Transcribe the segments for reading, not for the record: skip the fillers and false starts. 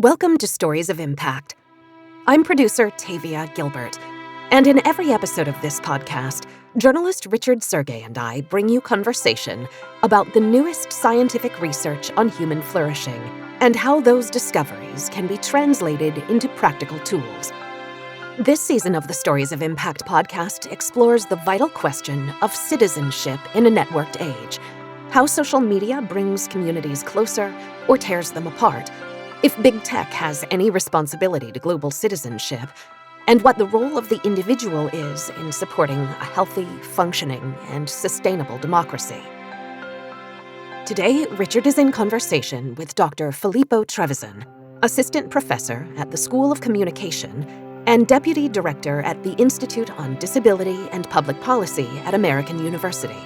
Welcome to Stories of Impact. I'm producer Tavia Gilbert, and in every episode of this podcast, journalist Richard Sergey and I bring you conversation about the newest scientific research on human flourishing and how those discoveries can be translated into practical tools. This season of the Stories of Impact podcast explores the vital question of citizenship in a networked age, how social media brings communities closer or tears them apart, if big tech has any responsibility to global citizenship, and what the role of the individual is in supporting a healthy, functioning, and sustainable democracy. Today, Richard is in conversation with Dr. Filippo Trevisan, assistant professor at the School of Communication and deputy director at the Institute on Disability and Public Policy at American University.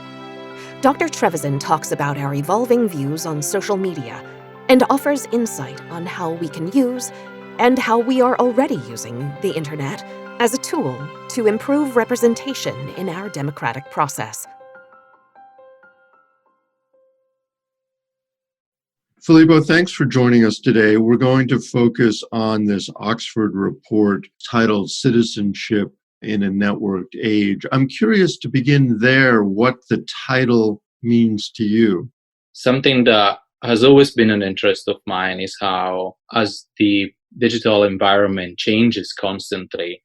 Dr. Trevisan talks about our evolving views on social media and offers insight on how we can use and how we are already using the internet as a tool to improve representation in our democratic process. Filippo, thanks for joining us today. We're going to focus on this Oxford report titled Citizenship in a Networked Age. I'm curious to begin there, what the title means to you. Something that has always been an interest of mine is how, as the digital environment changes constantly,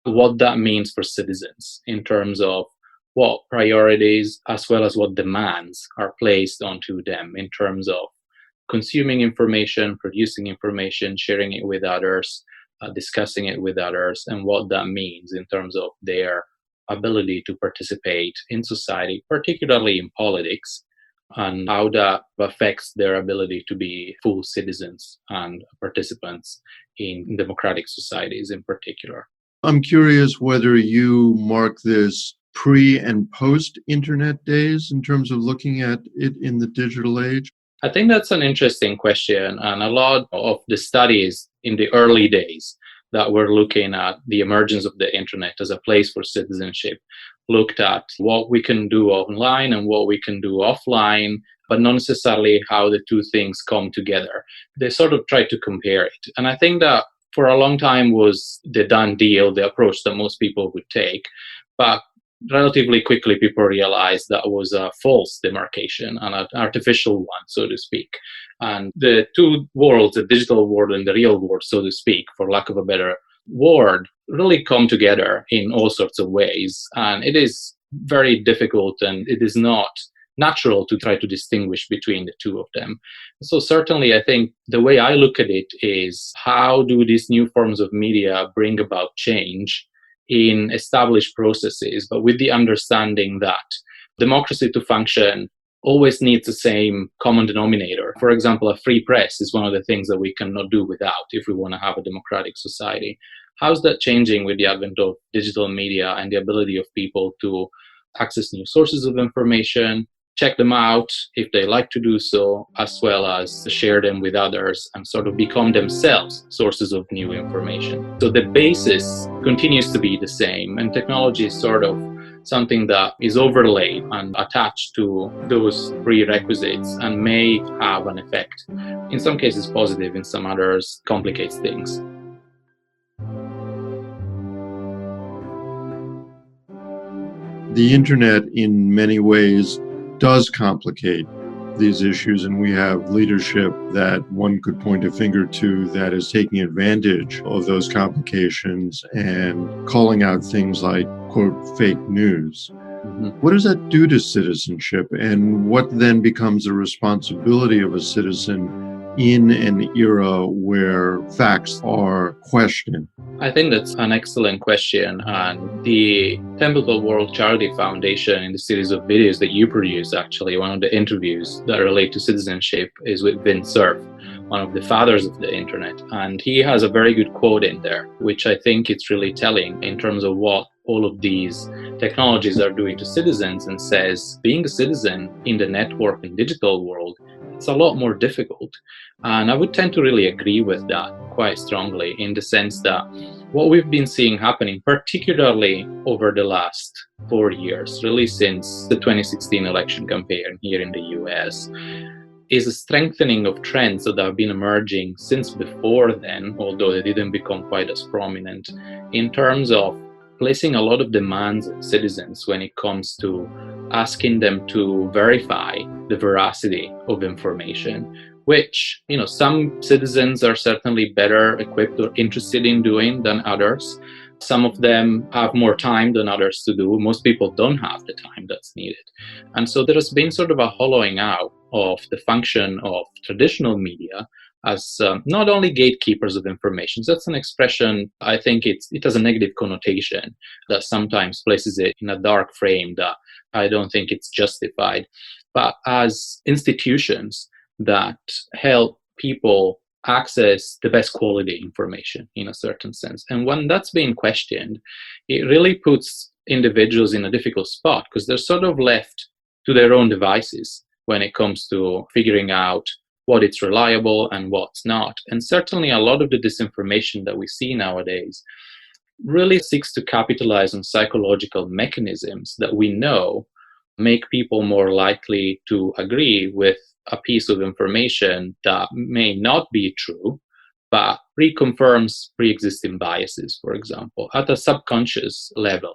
what that means for citizens in terms of what priorities as well as what demands are placed onto them in terms of consuming information, producing information, sharing it with others, discussing it with others, and what that means in terms of their ability to participate in society, particularly in politics, and how that affects their ability to be full citizens and participants in democratic societies in particular. I'm curious whether you mark this pre- and post-internet days in terms of looking at it in the digital age. I think that's an interesting question, and a lot of the studies in the early days that were looking at the emergence of the internet as a place for citizenship looked at what we can do online and what we can do offline, but not necessarily how the two things come together. They sort of tried to compare it. And I think that for a long time was the done deal, the approach that most people would take. But relatively quickly, people realized that was a false demarcation, an artificial one, so to speak. And the two worlds, the digital world and the real world, so to speak, for lack of a better word, really come together in all sorts of ways. And it is very difficult and it is not natural to try to distinguish between the two of them. So certainly, I think the way I look at it is how do these new forms of media bring about change in established processes, but with the understanding that democracy to function always needs the same common denominator. For example, a free press is one of the things that we cannot do without if we want to have a democratic society. How's that changing with the advent of digital media and the ability of people to access new sources of information, check them out if they like to do so, as well as share them with others and sort of become themselves sources of new information. So the basis continues to be the same, and technology is sort of something that is overlaid and attached to those prerequisites and may have an effect. In some cases positive, in some others complicates things. The internet in many ways does complicate these issues, and we have leadership that one could point a finger to that is taking advantage of those complications and calling out things like, quote, fake news. Mm-hmm. What does that do to citizenship, and what then becomes the responsibility of a citizen in an era where facts are questioned? I think that's an excellent question. And the Temple World Charity Foundation, in the series of videos that you produce, actually, one of the interviews that relate to citizenship is with Vint Cerf, one of the fathers of the internet. And he has a very good quote in there, which I think it's really telling in terms of what all of these technologies are doing to citizens, and says being a citizen in the network and digital world, it's a lot more difficult. And I would tend to really agree with that quite strongly, in the sense that what we've been seeing happening, particularly over the last 4 years, really since the 2016 election campaign here in the US, is a strengthening of trends that have been emerging since before then, although they didn't become quite as prominent, in terms of placing a lot of demands on citizens when it comes to asking them to verify the veracity of information, which, some citizens are certainly better equipped or interested in doing than others. Some of them have more time than others to do. Most people don't have the time that's needed. And so there has been sort of a hollowing out of the function of traditional media as not only gatekeepers of information. That's an expression, I think it has a negative connotation that sometimes places it in a dark frame that I don't think it's justified, but as institutions that help people access the best quality information in a certain sense. And when that's being questioned, it really puts individuals in a difficult spot because they're sort of left to their own devices when it comes to figuring out what is reliable and what's not. And certainly a lot of the disinformation that we see nowadays really seeks to capitalize on psychological mechanisms that we know make people more likely to agree with a piece of information that may not be true, but reconfirms pre-existing biases, for example, at a subconscious level.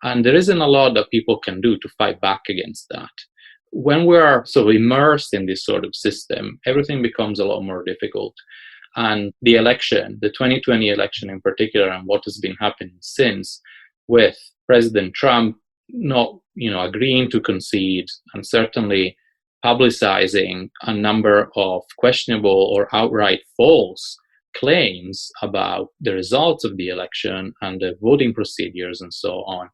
And there isn't a lot that people can do to fight back against that. When we are so immersed in this sort of system, everything becomes a lot more difficult. And the election, the 2020 election in particular, and what has been happening since, with President Trump not, agreeing to concede and certainly publicizing a number of questionable or outright false claims about the results of the election and the voting procedures and so on,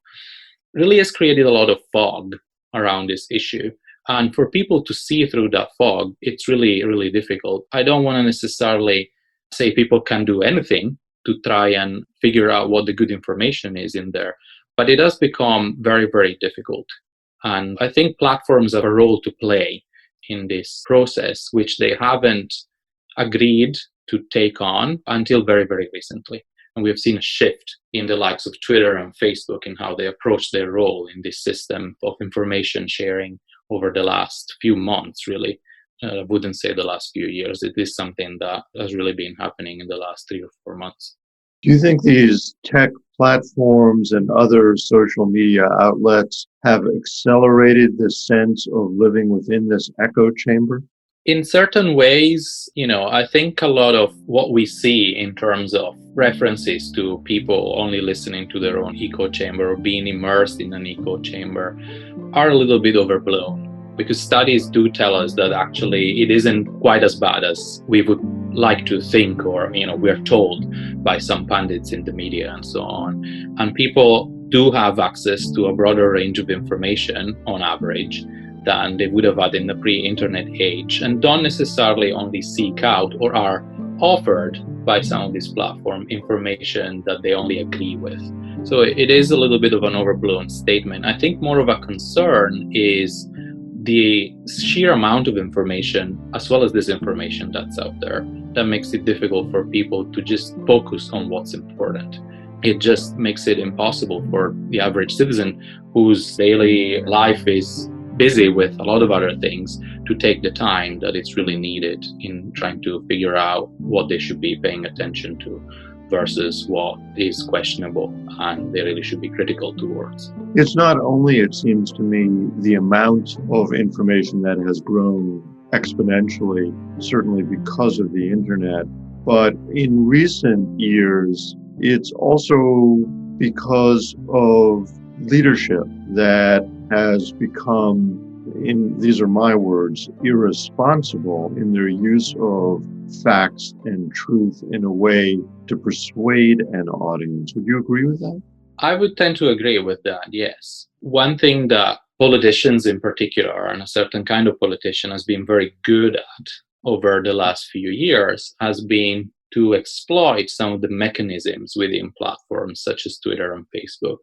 really has created a lot of fog around this issue. And for people to see through that fog, it's really, really difficult. I don't want to necessarily say people can do anything to try and figure out what the good information is in there, but it has become very, very difficult. And I think platforms have a role to play in this process, which they haven't agreed to take on until very, very recently. And we have seen a shift in the likes of Twitter and Facebook in how they approach their role in this system of information sharing over the last few months, really. I wouldn't say the last few years. It is something that has really been happening in the last 3 or 4 months. Do you think these tech platforms and other social media outlets have accelerated the sense of living within this echo chamber? In certain ways, I think a lot of what we see in terms of references to people only listening to their own echo chamber or being immersed in an echo chamber are a little bit overblown, because studies do tell us that actually it isn't quite as bad as we would like to think, or we're told by some pundits in the media and so on. And people do have access to a broader range of information on average than they would have had in the pre-internet age, and don't necessarily only seek out or are offered by some of these platform information that they only agree with. So it is a little bit of an overblown statement. I think more of a concern is the sheer amount of information as well as disinformation that's out there that makes it difficult for people to just focus on what's important. It just makes it impossible for the average citizen whose daily life is busy with a lot of other things to take the time that it's really needed in trying to figure out what they should be paying attention to versus what is questionable and they really should be critical towards. It's not only, it seems to me, the amount of information that has grown exponentially, certainly because of the internet, but in recent years, it's also because of leadership that has become, these are my words, irresponsible in their use of facts and truth in a way to persuade an audience. Would you agree with that? I would tend to agree with that, yes. One thing that politicians in particular, and a certain kind of politician, has been very good at over the last few years has been to exploit some of the mechanisms within platforms such as Twitter and Facebook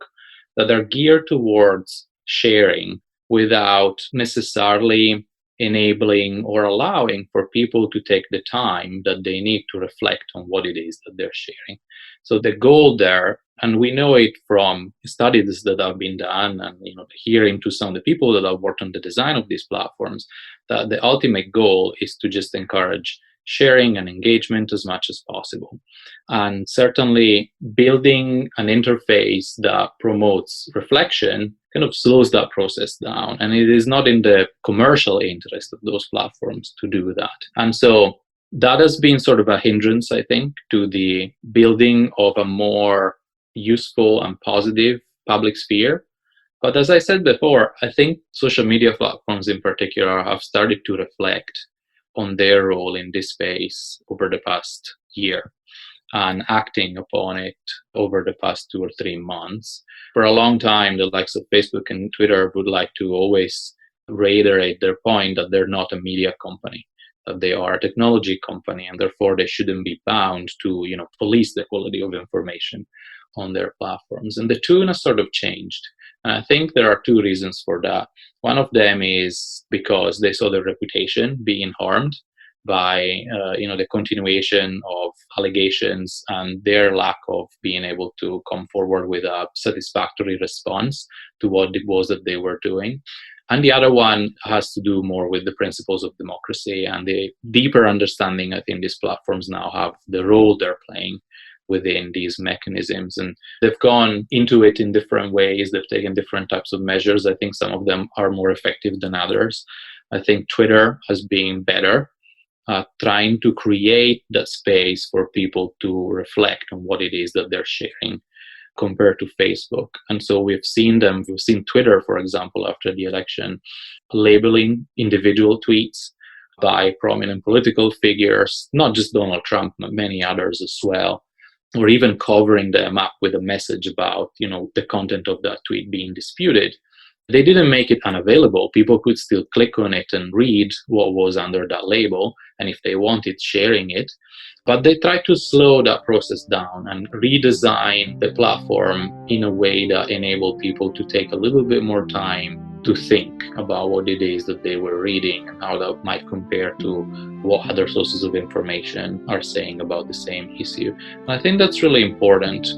that are geared towards sharing without necessarily enabling or allowing for people to take the time that they need to reflect on what it is that they're sharing. So the goal there, and we know it from studies that have been done, and hearing to some of the people that have worked on the design of these platforms, that the ultimate goal is to just encourage sharing and engagement as much as possible. And certainly building an interface that promotes reflection kind of slows that process down. And it is not in the commercial interest of those platforms to do that. And so that has been sort of a hindrance, I think, to the building of a more useful and positive public sphere. But as I said before, I think social media platforms in particular have started to reflect on their role in this space over the past year and acting upon it over the past 2 or 3 months. For a long time, the likes of Facebook and Twitter would like to always reiterate their point that they're not a media company, that they are a technology company, and therefore they shouldn't be bound to, police the quality of information on their platforms. And the tune has sort of changed. And I think there are 2 reasons for that. One of them is because they saw their reputation being harmed by the continuation of allegations and their lack of being able to come forward with a satisfactory response to what it was that they were doing. And the other one has to do more with the principles of democracy and the deeper understanding I think these platforms now have the role they're playing within these mechanisms. And they've gone into it in different ways. They've taken different types of measures. I think some of them are more effective than others. I think Twitter has been better trying to create that space for people to reflect on what it is that they're sharing compared to Facebook. And so we've seen Twitter, for example, after the election, labeling individual tweets by prominent political figures, not just Donald Trump, but many others as well, or even covering them up with a message about, the content of that tweet being disputed. They didn't make it unavailable. People could still click on it and read what was under that label, and if they wanted, sharing it. But they tried to slow that process down and redesign the platform in a way that enabled people to take a little bit more time to think about what it is that they were reading and how that might compare to what other sources of information are saying about the same issue. And I think that's really important.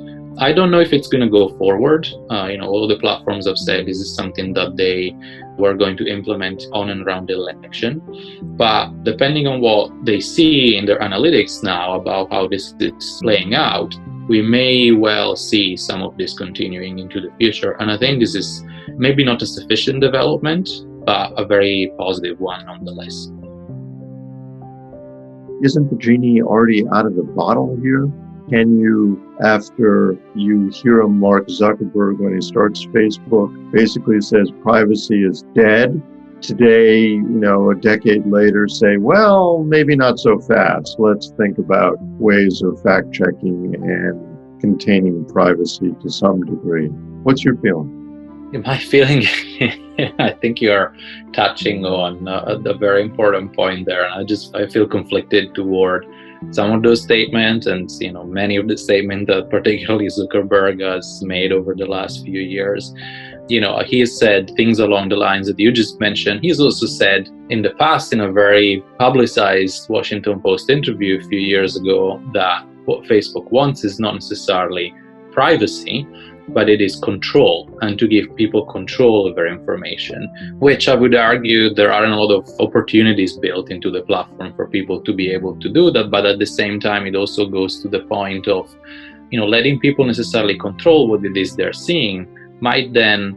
I don't know if it's going to go forward. All the platforms have said this is something that they were going to implement on and around the election. But depending on what they see in their analytics now about how this is playing out, we may well see some of this continuing into the future. And I think this is maybe not a sufficient development, but a very positive one nonetheless. Isn't the genie already out of the bottle here? Can you, after you hear Mark Zuckerberg when he starts Facebook, basically says privacy is dead, today, a decade later say, well, maybe not so fast. Let's think about ways of fact-checking and containing privacy to some degree. What's your feeling? My feeling, I think you're touching on a very important point there. And I feel conflicted toward some of those statements and, many of the statements that particularly Zuckerberg has made over the last few years. He has said things along the lines that you just mentioned. He's also said in the past, in a very publicized Washington Post interview a few years ago, that what Facebook wants is not necessarily privacy, but it is control, and to give people control of their information, which I would argue there aren't a lot of opportunities built into the platform for people to be able to do that. But at the same time, it also goes to the point of, letting people necessarily control what it is they're seeing might then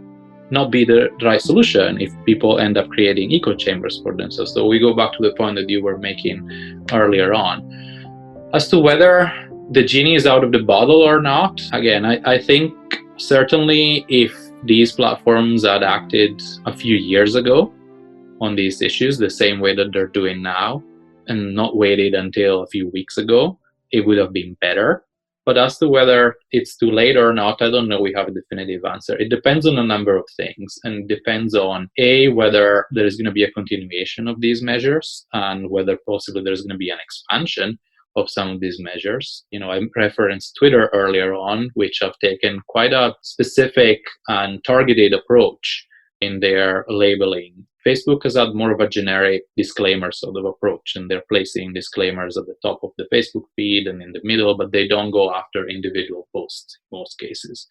not be the right solution if people end up creating echo chambers for themselves. So we go back to the point that you were making earlier on. As to whether the genie is out of the bottle or not, again, I think certainly if these platforms had acted a few years ago on these issues the same way that they're doing now and not waited until a few weeks ago, it would have been better. But as to whether it's too late or not, I don't know we have a definitive answer. It depends on a number of things, and depends on whether there is going to be a continuation of these measures and whether possibly there's going to be an expansion of some of these measures. I referenced Twitter earlier on, which have taken quite a specific and targeted approach in their labeling Facebook has had more of a generic disclaimer sort of approach, and they're placing disclaimers at the top of the Facebook feed and in the middle, but they don't go after individual posts in most cases.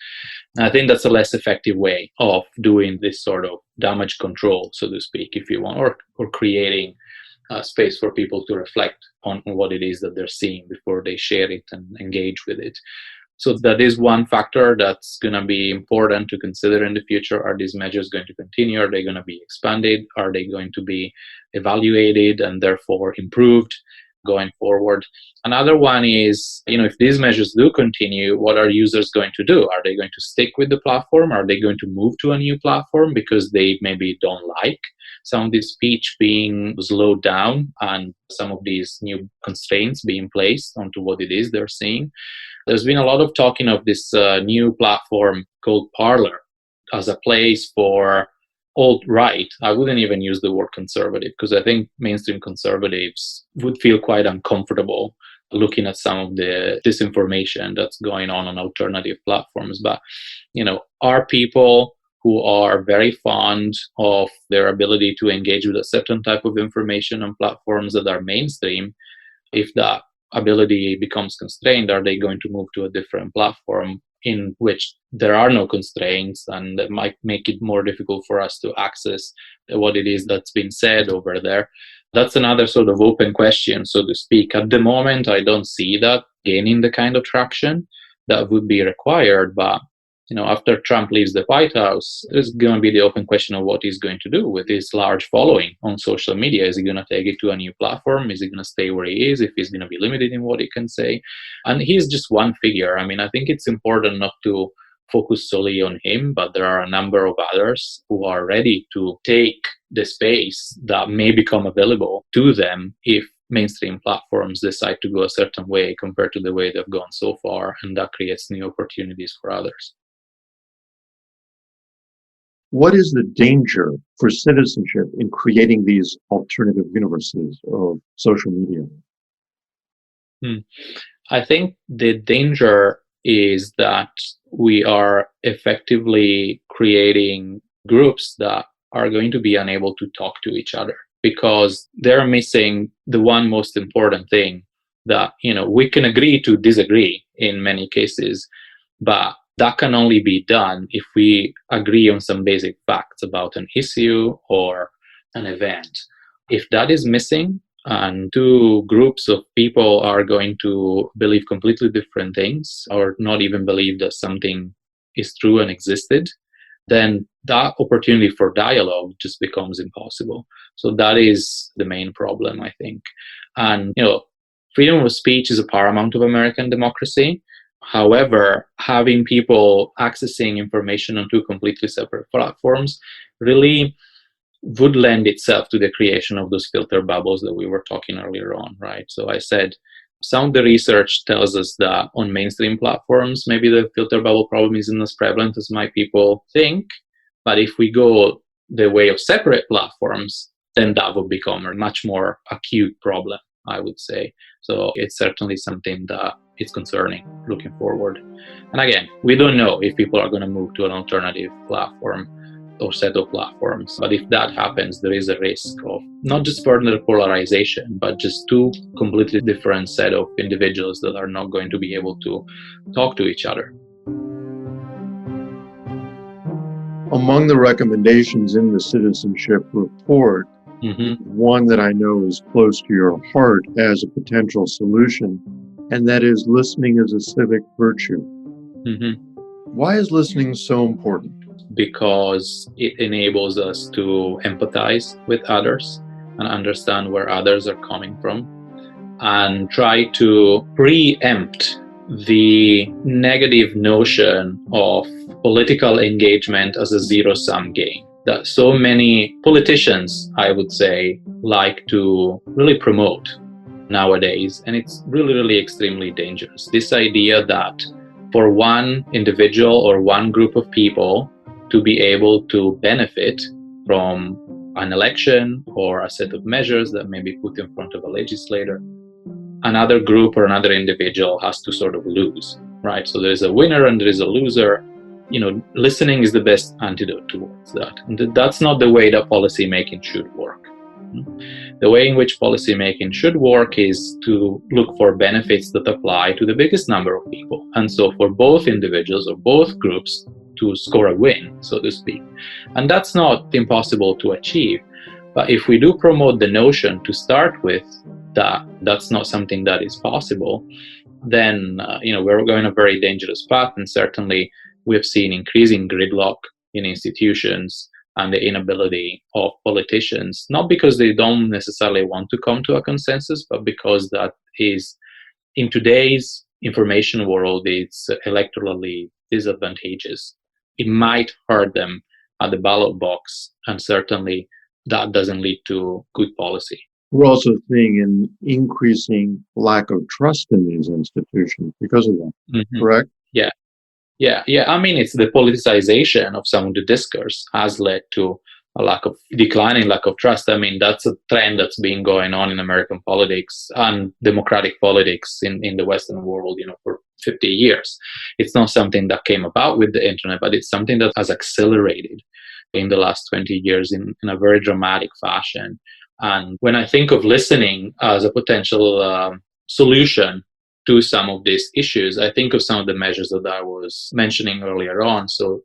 And I think that's a less effective way of doing this sort of damage control, so to speak, if you want, or creating space for people to reflect on what it is that they're seeing before they share it and engage with it. So that is one factor that's going to be important to consider in the future. Are these measures going to continue? Are they going to be expanded? Are they going to be evaluated and therefore improved going forward? Another one is, if these measures do continue, what are users going to do? Are they going to stick with the platform? Are they going to move to a new platform because they maybe don't like some of this speech being slowed down and some of these new constraints being placed onto what it is they're seeing? There's been a lot of talking of this new platform called Parler as a place for alt-right. I wouldn't even use the word conservative, because I think mainstream conservatives would feel quite uncomfortable looking at some of the disinformation that's going on alternative platforms. But, are people who are very fond of their ability to engage with a certain type of information on platforms that are mainstream, if that ability becomes constrained, are they going to move to a different platform in which there are no constraints, and that might make it more difficult for us to access what it is that's been said over there? That's another sort of open question, so to speak. At the moment, I don't see that gaining the kind of traction that would be required, but after Trump leaves the White House, there's going to be the open question of what he's going to do with his large following on social media. Is he going to take it to a new platform? Is he going to stay where he is if he's going to be limited in what he can say? And he's just one figure. I think it's important not to focus solely on him, but there are a number of others who are ready to take the space that may become available to them if mainstream platforms decide to go a certain way compared to the way they've gone so far, and that creates new opportunities for others. What is the danger for citizenship in creating these alternative universes of social media? I think the danger is that we are effectively creating groups that are going to be unable to talk to each other, because they're missing the one most important thing that, we can agree to disagree in many cases, but that can only be done if we agree on some basic facts about an issue or an event. If that is missing, and two groups of people are going to believe completely different things, or not even believe that something is true and existed, then that opportunity for dialogue just becomes impossible. So that is the main problem, I think. And, freedom of speech is a paramount of American democracy. However, having people accessing information on two completely separate platforms really would lend itself to the creation of those filter bubbles that we were talking earlier on, right? So I said, some of the research tells us that on mainstream platforms, maybe the filter bubble problem isn't as prevalent as my people think. But if we go the way of separate platforms, then that would become a much more acute problem, I would say. So it's certainly something that is concerning looking forward. And again, we don't know if people are going to move to an alternative platform or set of platforms. But if that happens, there is a risk of not just further polarization, but just two completely different set of individuals that are not going to be able to talk to each other. Among the recommendations in the citizenship report, one that I know is close to your heart as a potential solution, and that is listening as a civic virtue. Why is listening so important? Because it enables us to empathize with others and understand where others are coming from, and try to preempt the negative notion of political engagement as a zero-sum game that so many politicians, I would say, like to really promote nowadays. And it's really, really extremely dangerous. This idea that for one individual or one group of people to be able to benefit from an election or a set of measures that may be put in front of a legislator, another group or another individual has to sort of lose, right? So there's a winner and there is a loser. listening is the best antidote towards that. And that's not the way that policy making should work. The way in which policy making should work is to look for benefits that apply to the biggest number of people. And so for both individuals or both groups to score a win, so to speak. And that's not impossible to achieve. But if we do promote the notion to start with that that's not something that is possible, then we're going a very dangerous path. And certainly we've seen increasing gridlock in institutions and the inability of politicians, not because they don't necessarily want to come to a consensus, but because that is, in today's information world, it's electorally disadvantageous. It might hurt them at the ballot box, and certainly that doesn't lead to good policy. We're also seeing an increasing lack of trust in these institutions because of that, correct? Yeah. I mean, it's the politicization of some of the discourse has led to a declining lack of trust. I mean, that's a trend that's been going on in American politics and democratic politics in the Western world, for 50 years. It's not something that came about with the internet, but it's something that has accelerated in the last 20 years in a very dramatic fashion. And when I think of listening as a potential solution to some of these issues, I think of some of the measures that I was mentioning earlier on. So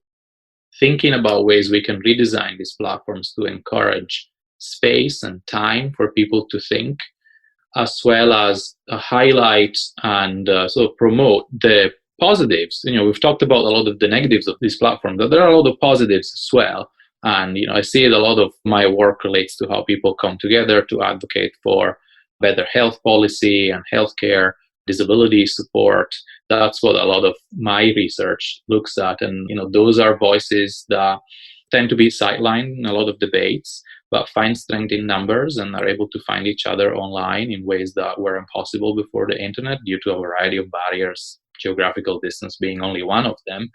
thinking about ways we can redesign these platforms to encourage space and time for people to think, as well as highlight and sort of promote the positives. We've talked about a lot of the negatives of this platform, but there are a lot of positives as well. And I see it, a lot of my work relates to how people come together to advocate for better health policy and healthcare, disability support. That's what a lot of my research looks at. And, those are voices that tend to be sidelined in a lot of debates, but find strength in numbers and are able to find each other online in ways that were impossible before the internet due to a variety of barriers, geographical distance being only one of them.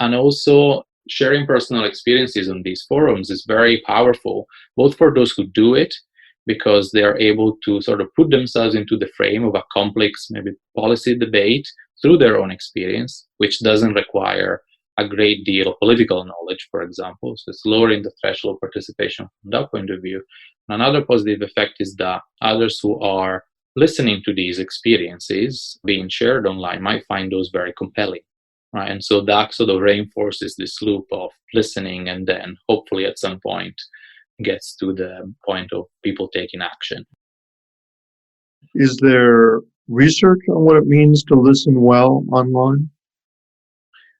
And also sharing personal experiences on these forums is very powerful, both for those who do it, because they are able to sort of put themselves into the frame of a complex, maybe policy debate through their own experience, which doesn't require a great deal of political knowledge, for example. So it's lowering the threshold of participation from that point of view. Another positive effect is that others who are listening to these experiences being shared online might find those very compelling, right? And so that sort of reinforces this loop of listening, and then hopefully at some point gets to the point of people taking action. Is there research on what it means to listen well online?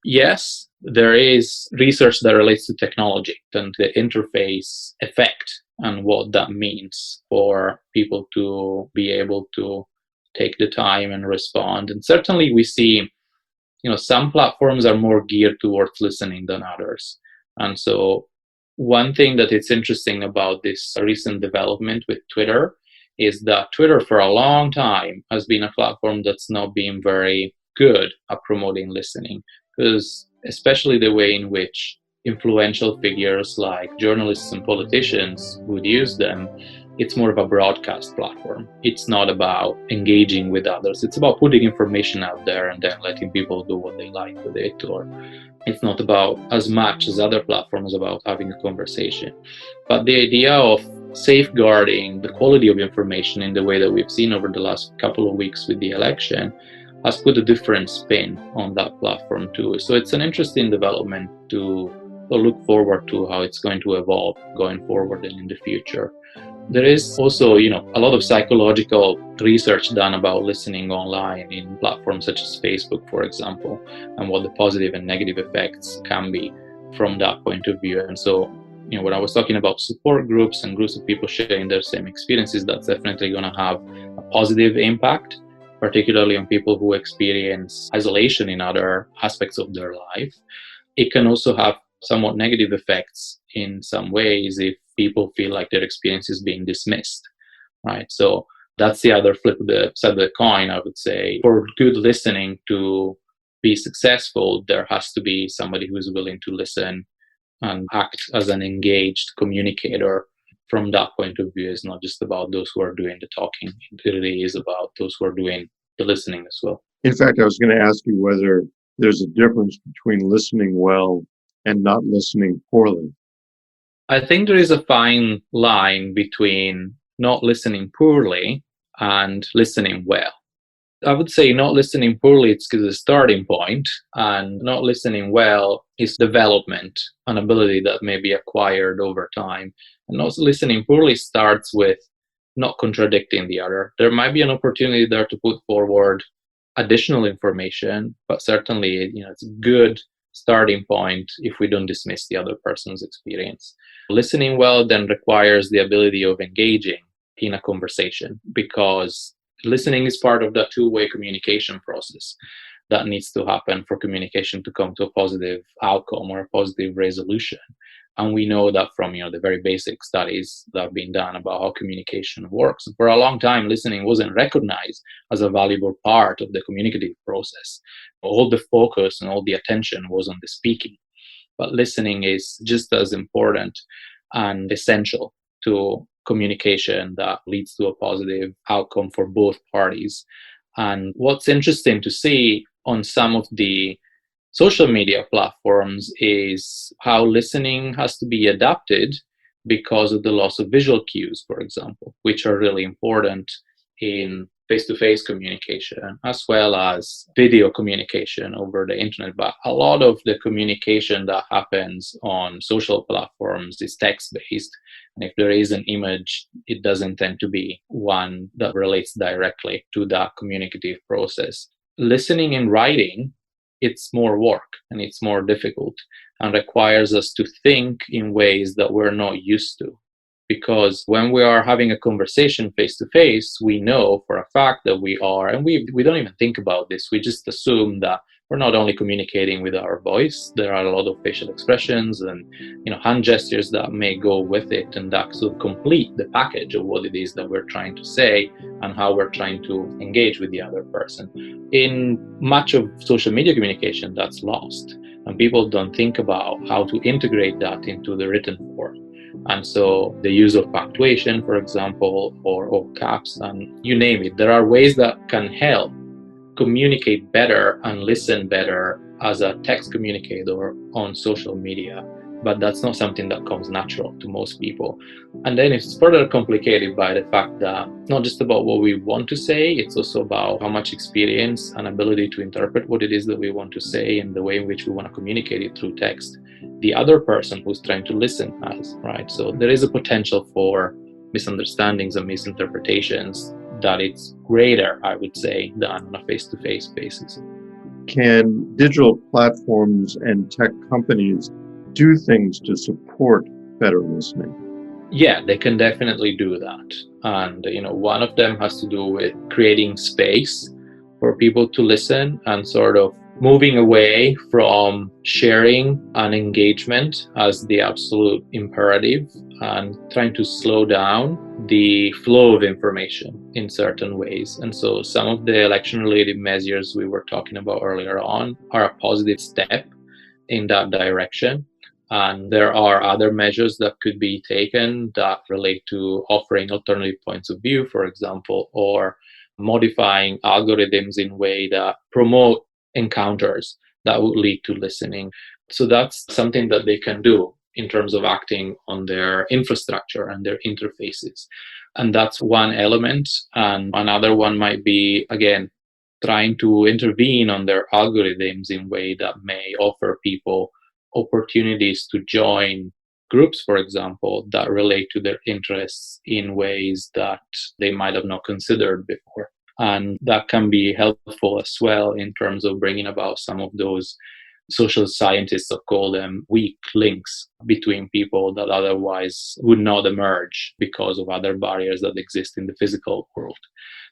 Yes, there is research that relates to technology and the interface effect and what that means for people to be able to take the time and respond. And certainly we see, some platforms are more geared towards listening than others. And so one thing that it's interesting about this recent development with Twitter is that Twitter for a long time has been a platform that's not been very good at promoting listening, because especially the way in which influential figures like journalists and politicians would use them, it's more of a broadcast platform. It's not about engaging with others. It's about putting information out there and then letting people do what they like with it. Or it's not about, as much as other platforms, about having a conversation. But the idea of safeguarding the quality of information in the way that we've seen over the last couple of weeks with the election has put a different spin on that platform too. So it's an interesting development to look forward to how it's going to evolve going forward and in the future. There is also, a lot of psychological research done about listening online in platforms such as Facebook, for example, and what the positive and negative effects can be from that point of view. And so, when I was talking about support groups and groups of people sharing their same experiences, that's definitely going to have a positive impact, particularly on people who experience isolation in other aspects of their life. It can also have somewhat negative effects in some ways if people feel like their experience is being dismissed, right? So that's the other flip of the side of the coin, I would say. For good listening to be successful, there has to be somebody who is willing to listen and act as an engaged communicator. From that point of view, it's not just about those who are doing the talking. It really is about those who are doing the listening as well. In fact, I was going to ask you whether there's a difference between listening well and not listening poorly? I think there is a fine line between not listening poorly and listening well. I would say not listening poorly is the starting point, and not listening well is development, an ability that may be acquired over time. And not listening poorly starts with not contradicting the other. There might be an opportunity there to put forward additional information, but certainly, it's a good starting point if we don't dismiss the other person's experience. Listening well then requires the ability of engaging in a conversation, because listening is part of the two-way communication process that needs to happen for communication to come to a positive outcome or a positive resolution. And we know that from the very basic studies that have been done about how communication works. For a long time, listening wasn't recognized as a valuable part of the communicative process. All the focus and all the attention was on the speaking. But listening is just as important and essential to communication that leads to a positive outcome for both parties. And what's interesting to see on some of the social media platforms is how listening has to be adapted because of the loss of visual cues, for example, which are really important in face-to-face communication as well as video communication over the internet. But a lot of the communication that happens on social platforms is text-based. And if there is an image, it doesn't tend to be one that relates directly to that communicative process. Listening in writing, it's more work and it's more difficult and requires us to think in ways that we're not used to. Because when we are having a conversation face to face, we know for a fact that we are, and we don't even think about this, we just assume that we're not only communicating with our voice, there are a lot of facial expressions and hand gestures that may go with it, and that sort of complete the package of what it is that we're trying to say and how we're trying to engage with the other person. In much of social media communication, that's lost, and people don't think about how to integrate that into the written form. And so the use of punctuation, for example, or all caps, and you name it, there are ways that can help communicate better and listen better as a text communicator on social media. But that's not something that comes natural to most people. And then it's further complicated by the fact that it's not just about what we want to say, it's also about how much experience and ability to interpret what it is that we want to say and the way in which we want to communicate it through text the other person who's trying to listen has, right? So there is a potential for misunderstandings and misinterpretations that it's greater, I would say, than on a face-to-face basis. Can digital platforms and tech companies do things to support better listening? Yeah, they can definitely do that. And, one of them has to do with creating space for people to listen and sort of moving away from sharing and engagement as the absolute imperative and trying to slow down the flow of information in certain ways. And so some of the election-related measures we were talking about earlier on are a positive step in that direction. And there are other measures that could be taken that relate to offering alternative points of view, for example, or modifying algorithms in a way that promote encounters that would lead to listening. So that's something that they can do in terms of acting on their infrastructure and their interfaces. And that's one element. And another one might be, again, trying to intervene on their algorithms in a way that may offer people opportunities to join groups, for example, that relate to their interests in ways that they might have not considered before. And that can be helpful as well in terms of bringing about some of those social scientists have called them weak links between people that otherwise would not emerge because of other barriers that exist in the physical world.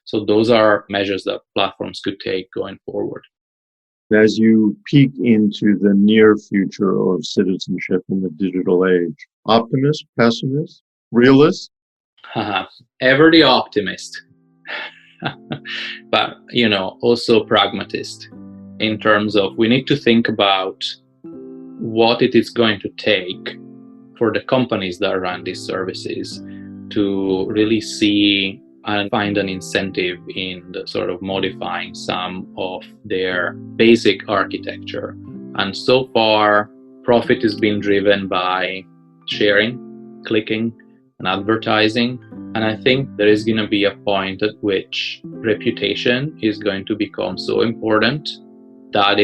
So those are measures that platforms could take going forward. As you peek into the near future of citizenship in the digital age, optimist, pessimist, realist? Ever the optimist. But, also pragmatist in terms of we need to think about what it is going to take for the companies that run these services to really see and find an incentive in the sort of modifying some of their basic architecture. And so far, profit is being driven by sharing, clicking, and advertising. And I think there is going to be a point at which reputation is going to become so important that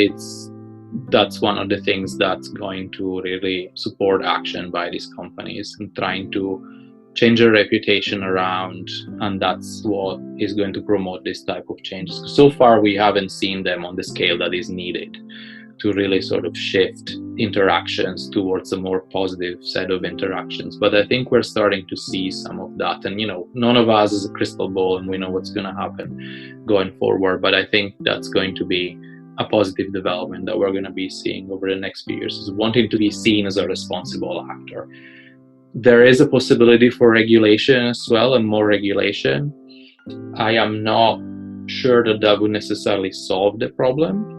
that's one of the things that's going to really support action by these companies and trying to change their reputation around, and that's what is going to promote this type of changes. So far, we haven't seen them on the scale that is needed to really sort of shift interactions towards a more positive set of interactions. But I think we're starting to see some of that. And, none of us is a crystal ball and we know what's going to happen going forward. But I think that's going to be a positive development that we're going to be seeing over the next few years, is wanting to be seen as a responsible actor. There is a possibility for regulation as well, and more regulation. I am not sure that would necessarily solve the problem.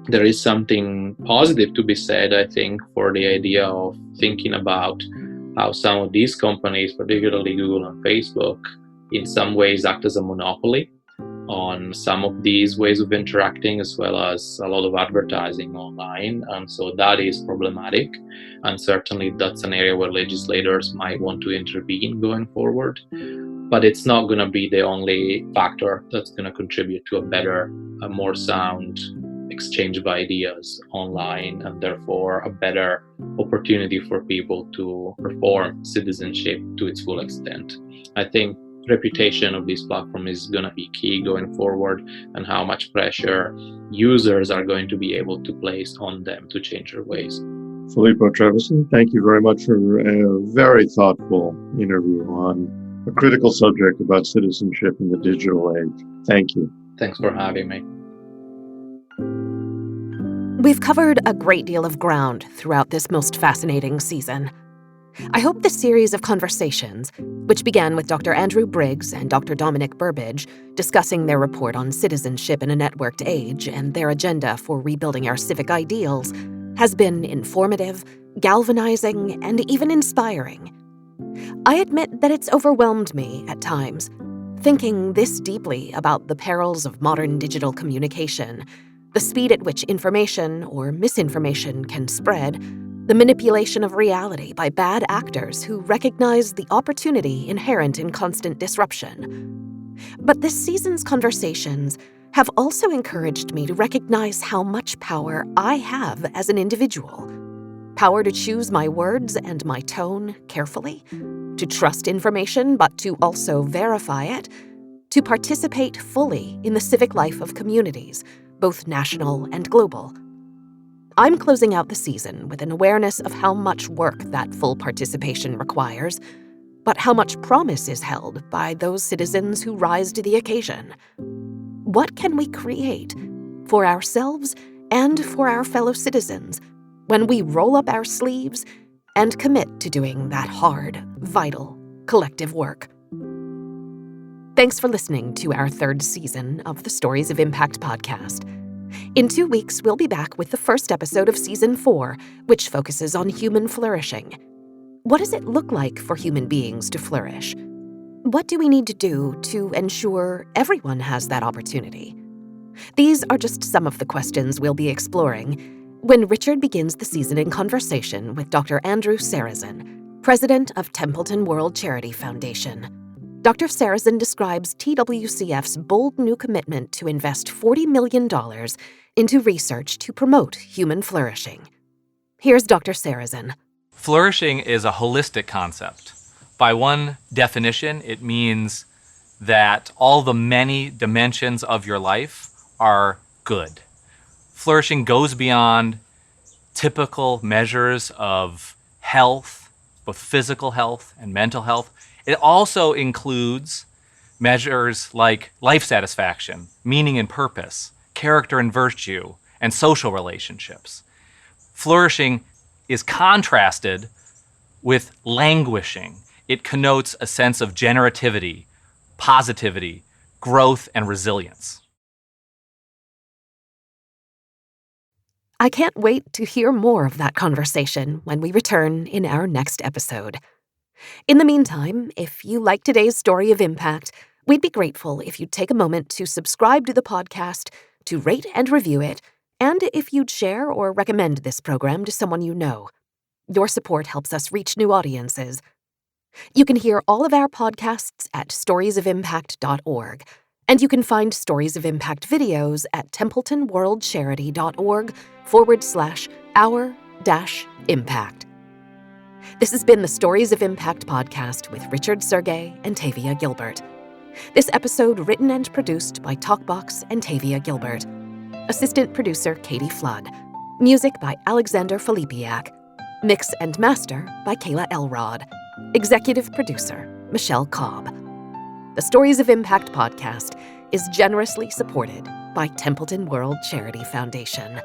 There is something positive to be said, I think, for the idea of thinking about how some of these companies, particularly Google and Facebook, in some ways act as a monopoly on some of these ways of interacting, as well as a lot of advertising online. And so that is problematic. And certainly that's an area where legislators might want to intervene going forward. But it's not going to be the only factor that's going to contribute to a more sound exchange of ideas online, and therefore a better opportunity for people to perform citizenship to its full extent. I think reputation of this platform is going to be key going forward, and how much pressure users are going to be able to place on them to change their ways. Filippo Trevisan, thank you very much for a very thoughtful interview on a critical subject about citizenship in the digital age. Thank you. Thanks for having me. We've covered a great deal of ground throughout this most fascinating season. I hope this series of conversations, which began with Dr. Andrew Briggs and Dr. Dominic Burbidge discussing their report on citizenship in a networked age and their agenda for rebuilding our civic ideals, has been informative, galvanizing, and even inspiring. I admit that it's overwhelmed me at times, thinking this deeply about the perils of modern digital communication, the speed at which information or misinformation can spread, the manipulation of reality by bad actors who recognize the opportunity inherent in constant disruption. But this season's conversations have also encouraged me to recognize how much power I have as an individual. Power to choose my words and my tone carefully, to trust information but to also verify it, to participate fully in the civic life of communities, both national and global. I'm closing out the season with an awareness of how much work that full participation requires, but how much promise is held by those citizens who rise to the occasion. What can we create for ourselves and for our fellow citizens when we roll up our sleeves and commit to doing that hard, vital, collective work? Thanks for listening to our third season of the Stories of Impact podcast. In 2 weeks, we'll be back with the first episode of Season 4, which focuses on human flourishing. What does it look like for human beings to flourish? What do we need to do to ensure everyone has that opportunity? These are just some of the questions we'll be exploring when Richard begins the season in conversation with Dr. Andrew Trevisan, president of Templeton World Charity Foundation. Dr. Trevisan describes TWCF's bold new commitment to invest $40 million into research to promote human flourishing. Here's Dr. Trevisan. Flourishing is a holistic concept. By one definition, it means that all the many dimensions of your life are good. Flourishing goes beyond typical measures of health, both physical health and mental health. It also includes measures like life satisfaction, meaning and purpose, character and virtue, and social relationships. Flourishing is contrasted with languishing. It connotes a sense of generativity, positivity, growth, and resilience. I can't wait to hear more of that conversation when we return in our next episode. In the meantime, if you like today's story of impact, We'd be grateful if you'd take a moment to subscribe to the podcast, to rate and review it, and if you'd share or recommend this program to someone you know. Your support helps us reach new audiences. You can hear all of our podcasts at storiesofimpact.org, and you can find Stories of Impact videos at templetonworldcharity.org/our-impact. This has been the Stories of Impact podcast with Richard Sergay and Tavia Gilbert. This episode written and produced by Talkbox and Tavia Gilbert. Assistant producer Katie Flood. Music by Alexander Filipiak. Mix and master by Kayla Elrod. Executive producer Michelle Cobb. The Stories of Impact podcast is generously supported by Templeton World Charity Foundation.